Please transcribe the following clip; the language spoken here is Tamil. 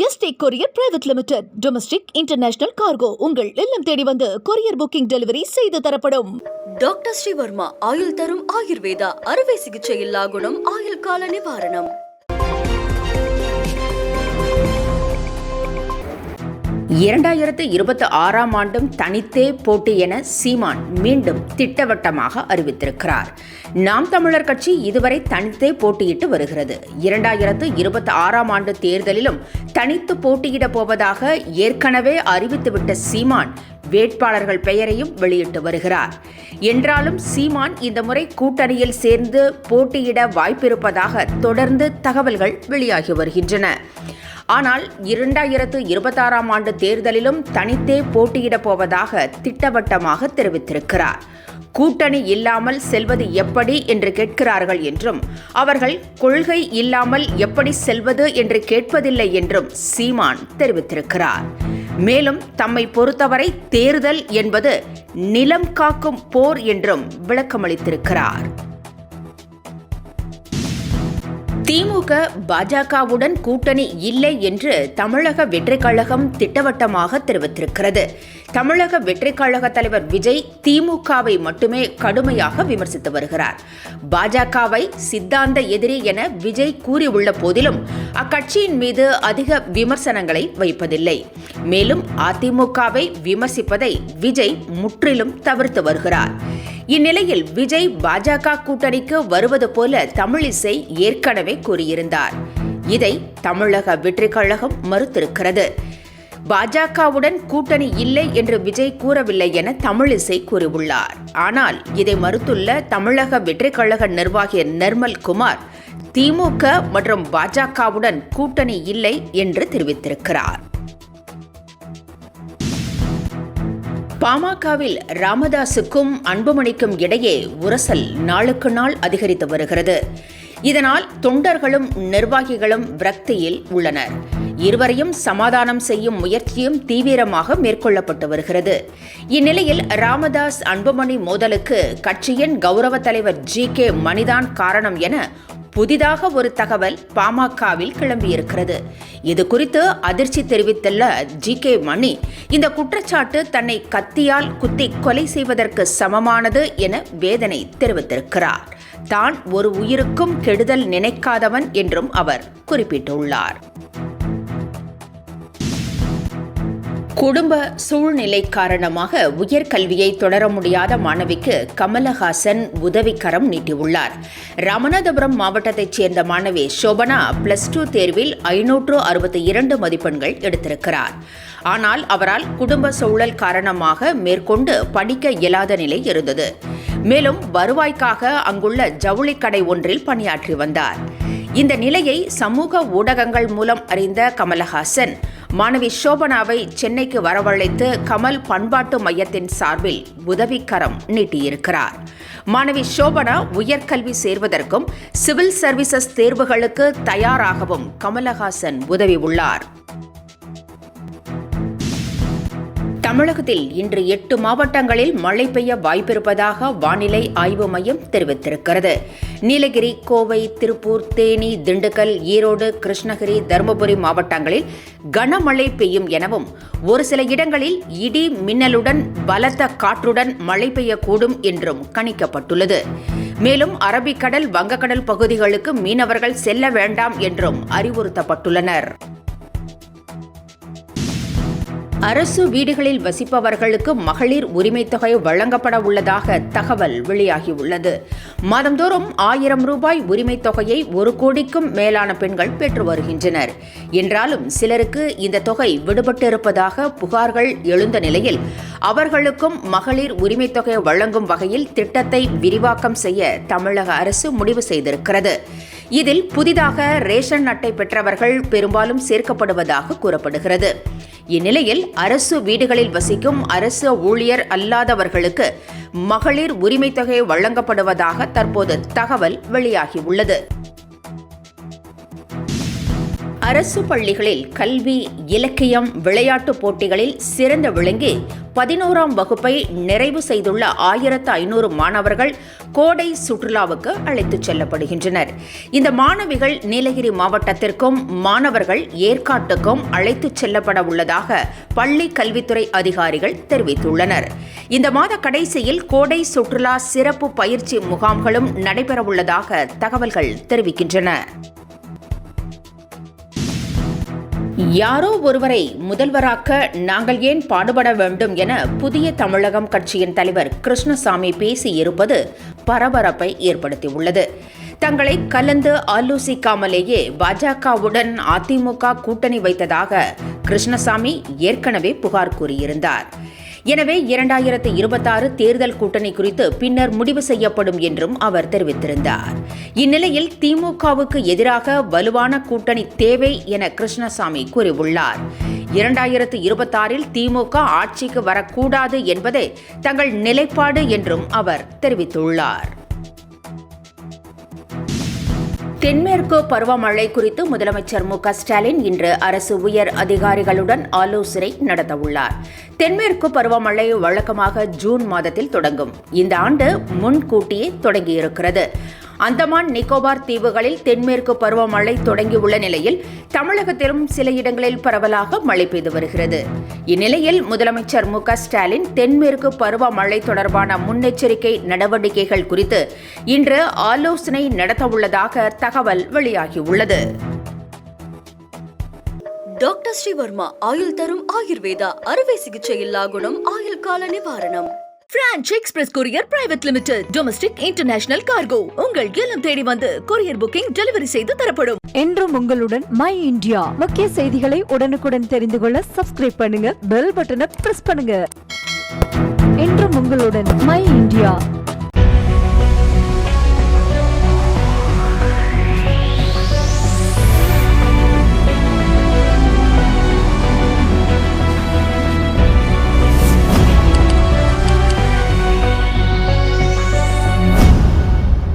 Yesterday courier private limited. Domestic international cargo உங்கள் இல்லம் தேடி வந்து கொரியர் புக்கிங் டெலிவரி செய்து தரப்படும். டாக்டர் ஸ்ரீவர்மா ஆயுள் தரும் ஆயுர்வேதா அறுவை சிகிச்சை இல்லா குணம் ஆயுள் கால நிவாரணம். 2026 ஆண்டும் தனித்தே போட்டி என சீமான் மீண்டும் திட்டவட்டமாக அறிவித்திருக்கிறார். நாம் தமிழர் கட்சி இதுவரை தனித்தே போட்டியிட்டு வருகிறது. 2026 ஆண்டு தேர்தலிலும் தனித்து போட்டியிடப் போவதாக ஏற்கனவே அறிவித்துவிட்ட சீமான் வேட்பாளர்கள் பெயரையும் வெளியிட்டு வருகிறார். என்றாலும் சீமான் இந்த முறை கூட்டணியில் சேர்ந்து போட்டியிட வாய்ப்பிருப்பதாக தொடர்ந்து தகவல்கள் வெளியாகி வருகின்றன. ஆனால் 2026 ஆண்டு தேர்தலிலும் தனித்தே போட்டியிடப் போவதாக திட்டவட்டமாக தெரிவித்திருக்கிறார். கூட்டணி இல்லாமல் செல்வது எப்படி என்று கேட்கிறார்கள் என்றும், அவர்கள் கொள்கை இல்லாமல் எப்படி செல்வது என்று கேட்பதில்லை என்றும் சீமான் தெரிவித்திருக்கிறார். மேலும் தம்மை பொறுத்தவரை தேர்தல் என்பது நிலம் காக்கும் போர் என்றும் விளக்கமளித்திருக்கிறார். திமுக பாஜகவுடன் கூட்டணி இல்லை என்று தமிழக வெற்றிக் கழகம் திட்டவட்டமாக தெரிவித்திருக்கிறது. தமிழக வெற்றிக் கழக தலைவர் விஜய் திமுகவை மட்டுமே கடுமையாக விமர்சித்து வருகிறார். பாஜகவை சித்தாந்த எதிரி என விஜய் கூறியுள்ள போதிலும் அக்கட்சியின் மீது அதிக விமர்சனங்களை வைப்பதில்லை. மேலும் அதிமுகவை விமர்சிப்பதை விஜய் முற்றிலும் தவிர்த்து வருகிறார். இந்நிலையில் விஜய் பாஜக கூட்டணிக்கு வருவது போல தமிழிசை ஏற்கனவே கூறியிருந்தார். இதை தமிழக வெற்றிக் கழகம் மறுத்திருக்கிறது. பாஜகவுடன் கூட்டணி இல்லை என்று விஜய் கூறவில்லை என தமிழிசை கூறியுள்ளார். ஆனால் இதை மறுத்துள்ள தமிழக வெற்றிக் கழக நிர்வாகி நிர்மல் குமார் திமுக மற்றும் பாஜகவுடன் கூட்டணி இல்லை என்று தெரிவித்திருக்கிறார். பாமகவில் ராமதாசுக்கும் அன்புமணிக்கும் இடையே உரசல் நாளுக்கு நாள் அதிகரித்து வருகிறது. இதனால் தொண்டர்களும் நிர்வாகிகளும் விரக்தியில் உள்ளனர். இருவரையும் சமாதானம் செய்யும் முயற்சியும் தீவிரமாக மேற்கொள்ளப்பட்டு வருகிறது. இந்நிலையில் ராமதாஸ் அன்புமணி மோதலுக்கு கட்சியின் கௌரவ தலைவர் ஜி.கே. மணிதான் காரணம் என புதிதாக ஒரு தகவல் பாமகவில் கிளம்பியிருக்கிறது. இது குறித்து அதிர்ச்சி தெரிவித்துள்ள ஜி.கே. மணி, இந்த குற்றச்சாட்டு தன்னை கத்தியால் குத்தி கொலை செய்வதற்கு சமமானது என வேதனை தெரிவித்திருக்கிறார். தான் ஒரு உயிருக்கும் கெடுதல் நினைக்காதவன் என்றும் அவர் குறிப்பிட்டுள்ளார். குடும்ப சூழ்நிலை காரணமாக உயர்கல்வியை தொடர முடியாத மாணவிக்கு கமலஹாசன் உதவிக்கரம் நீட்டியுள்ளார். ராமநாதபுரம் மாவட்டத்தைச் சேர்ந்த மாணவி சோபனா +2 தேர்வில் 562 மதிப்பெண்கள் எடுத்திருக்கிறார். ஆனால் அவரால் குடும்ப சூழல் காரணமாக மேற்கொண்டு படிக்க இயலாத நிலை இருந்தது. மேலும் வருவாய்க்காக அங்குள்ள ஜவுளி கடை ஒன்றில் பணியாற்றி வந்தார். இந்த நிலையை சமூக ஊடகங்கள் மூலம் அறிந்த கமலஹாசன் மாணவி சோபனாவை சென்னைக்கு வரவழைத்து கமல் பண்பாட்டு மையத்தின் சார்பில் உதவிக்கரம் நீட்டியிருக்கிறார். மாணவி சோபனா உயர்கல்வி சேர்வதற்கும் சிவில் சர்வீசஸ் தேர்வுகளுக்கு தயாராகவும் கமலஹாசன் உதவியுள்ளார். தமிழகத்தில் இன்று 8 மாவட்டங்களில் மழை பெய்ய வாய்ப்பிருப்பதாக வானிலை ஆய்வு மையம் தெரிவித்திருக்கிறது. நீலகிரி, கோவை, திருப்பூர், தேனி, திண்டுக்கல், ஈரோடு, கிருஷ்ணகிரி, தருமபுரி மாவட்டங்களில் கனமழை பெய்யும் எனவும் ஒரு சில இடங்களில் இடி மின்னலுடன் பலத்த காற்றுடன் மழை பெய்யக்கூடும் என்றும் கணிக்கப்பட்டுள்ளது. மேலும் அரபிக்கடல், வங்கக்கடல் பகுதிகளுக்கு மீனவர்கள் செல்ல வேண்டாம் என்றும் அறிவுறுத்தப்பட்டுள்ளனர். அரசு வீடுகளில் வசிப்பவர்களுக்கு மகளிர் உரிமைத் தொகை வழங்கப்பட உள்ளதாக தகவல் வெளியாகியுள்ளது. மாதந்தோறும் 1000 ரூபாய் உரிமைத் தொகையை 1 கோடிக்கும் மேலான பெண்கள் பெற்று வருகின்றனர். என்றாலும் சிலருக்கு இந்த தொகை விடுபட்டிருப்பதாக புகார்கள் எழுந்த நிலையில் அவர்களுக்கும் மகளிர் உரிமைத் தொகை வழங்கும் வகையில் திட்டத்தை விரிவாக்கம் செய்ய தமிழக அரசு முடிவு செய்திருக்கிறது. இதில் புதிதாக ரேஷன் அட்டை பெற்றவர்கள் பெரும்பாலும் சேர்க்கப்படுவதாக கூறப்படுகிறது. இந்நிலையில் அரசு வீடுகளில் வசிக்கும் அரசு ஊழியர் அல்லாதவர்களுக்கு மகளிர் உரிமைத் தொகை வழங்கப்படுவதாக தற்போது தகவல் வெளியாகியுள்ளது. அரசு பள்ளிகளில் கல்வி, இலக்கியம், விளையாட்டுப் போட்டிகளில் சிறந்து விளங்கி 11ஆம் வகுப்பை நிறைவு செய்துள்ள 1500 மாணவர்கள் கோடை சுற்றுலாவுக்கு அழைத்துச் செல்லப்படுகின்றனர். இந்த மாணவிகள் நீலகிரி மாவட்டத்திற்கும் மாணவர்கள் ஏற்காட்டுக்கும் அழைத்துச் செல்லப்பட உள்ளதாக பள்ளி கல்வித்துறை அதிகாரிகள் தெரிவித்துள்ளனர். இந்த மாத கடைசியில் கோடை சுற்றுலா சிறப்பு பயிற்சி முகாம்களும் நடைபெறவுள்ளதாக தகவல்கள் தெரிவிக்கின்றன. யாரோ ஒருவரை முதல்வராக்க நாங்கள் ஏன் பாடுபட வேண்டும் என புதிய தமிழகம் கட்சியின் தலைவர் கிருஷ்ணசாமி பேசியிருப்பது பரபரப்பை ஏற்படுத்தியுள்ளது. தங்களை கலந்து ஆலோசிக்காமலேயே பாஜகவுடன் அதிமுக கூட்டணி வைத்ததாக கிருஷ்ணசாமி ஏற்கனவே புகார் கூறியிருந்தார். எனவே 2026 தேர்தல் கூட்டணி குறித்து பின்னர் முடிவு செய்யப்படும் என்றும் அவர் தெரிவித்திருந்தார். இந்நிலையில் திமுகவுக்கு எதிராக வலுவான கூட்டணி தேவை என கிருஷ்ணசாமி கூறியுள்ளார். 2026 திமுக ஆட்சிக்கு வரக்கூடாது என்பதே தங்கள் நிலைப்பாடு என்றும் அவர் தெரிவித்துள்ளார். தென்மேற்கு பருவமழை குறித்து முதலமைச்சர் மு.க.ஸ்டாலின் இன்று அரசு உயர் அதிகாரிகளுடன் ஆலோசனை நடத்தவுள்ளார். தென்மேற்கு பருவமழை வழக்கமாக ஜூன் மாதத்தில் தொடங்கும். இந்த ஆண்டு முன்கூட்டியே தொடங்கியிருக்கிறது. அந்தமான் நிக்கோபார் தீவுகளில் தென்மேற்கு பருவமழை தொடங்கியுள்ள நிலையில் தமிழகத்திலும் சில இடங்களில் பரவலாக மழை பெய்து வருகிறது. இந்நிலையில் முதலமைச்சர் மு.க.ஸ்டாலின் தென்மேற்கு பருவமழை தொடர்பான முன்னெச்சரிக்கை நடவடிக்கைகள் குறித்து இன்று ஆலோசனை நடத்தவுள்ளதாக தகவல் வெளியாகியுள்ளது. டாக்டர் ஸ்ரீவர்மா ஆயுள் தரும் ஆயுர்வேதா அறுவை சிகிச்சை இல்லா குணம் ஆயுள் கால நிவாரணம். Branch express courier private limited domestic international cargo உங்கள் இல்லம் தேடி வந்து கொரியர் புக்கிங் டெலிவரி செய்து தரப்படும். என்றும் உங்களுடன் மை இந்தியா. முக்கிய செய்திகளை உடனுக்குடன் தெரிந்து கொள்ள சப்ஸ்கிரைப் பண்ணுங்க, பெல் பட்டனை பிரஸ் பண்ணுங்க. என்றும் உங்களுடன் மை இந்தியா.